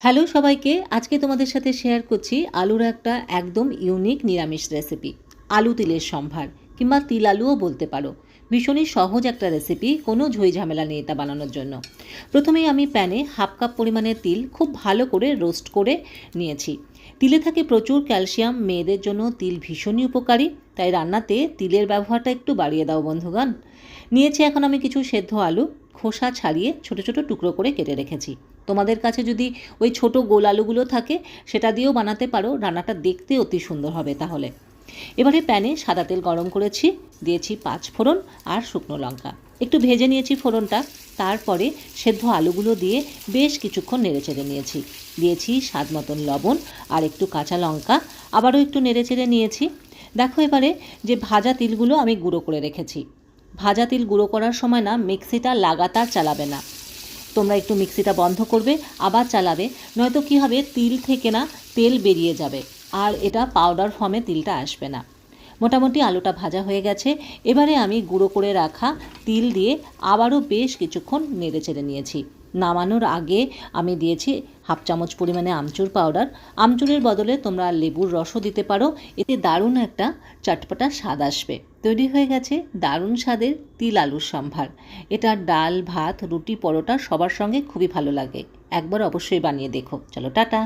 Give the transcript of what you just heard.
Hello সবাইকে, আজকে তোমাদের সাথে শেয়ার করছি আলুর একটা একদম ইউনিক নিরামিষ রেসিপি। আলু তিলের সম্ভার কিংবা তিল আলুও বলতে পারো। ভীষণই সহজ একটা রেসিপি, কোনো ঝই ঝামেলা নেই এটা বানানোর জন্য। প্রথমেই আমি প্যানে হাফ কাপ পরিমাণে তিল খুব ভালো করে রোস্ট করে নিয়েছি। তিলে থাকে প্রচুর ক্যালসিয়াম, মেয়েদের জন্য তিল ভীষণই উপকারী, তাই রান্নাতে তিলের ব্যবহারটা একটু বাড়িয়ে দাও বন্ধুগণ। নিয়েছি এখন আমি কিছু সেদ্ধ আলু, খোসা ছাড়িয়ে ছোট ছোট টুকরো করে কেটে রেখেছি। তোমাদের কাছে যদি ওই ছোট গোল আলুগুলো থাকে সেটা দিয়েও বানাতে পারো, রান্নাটা দেখতে অতি সুন্দর হবে তাহলে। এবারে প্যানে সাদা তেল গরম করেছি, দিয়েছি 5 ফোড়ন আর শুকনো লঙ্কা। একটু ভেজে নিয়েছি ফোড়নটা, তারপরে সেদ্ধ আলুগুলো দিয়ে বেশ কিছুক্ষণ নেড়েচেড়ে নিয়েছি। দিয়েছি স্বাদ মতন লবণ আর একটু কাঁচা লঙ্কা, আবারও একটু নেড়েচেড়ে নিয়েছি। দেখো এবারে যে ভাজা তিলগুলো আমি গুঁড়ো করে রেখেছি। ভাজা তিল গুঁড়ো করার সময় না মিক্সিটা লাগাতার চালাবে না, তোমরা একটু মিক্সিটা বন্ধ করবে আবার চালাবে, নয়তো কী হবে তিল থেকে না তেল বেরিয়ে যাবে আর এটা পাউডার ফর্মে তিলটা আসবে না। মোটামুটি আলুটা ভাজা হয়ে গেছে, এবারে আমি গুঁড়ো করে রাখা তিল দিয়ে আবারও বেশ কিছুক্ষণ নেড়েচেড়ে নিয়েছি। নামানোর আগে আমি দিয়েছি হাফ চামচ পরিমাণে আমচুর পাউডার। আমচুরের বদলে তোমরা লেবুর রসও দিতে পারো, এতে দারুণ একটা চটপটা স্বাদ আসবে। তৈরি হয়ে গেছে দারুণ স্বাদের তিল আলুর সম্ভার। এটা ডাল, ভাত, রুটি, পরোটা সবার সঙ্গে খুবই ভালো লাগে। একবার অবশ্যই বানিয়ে দেখো। চলো টাটা।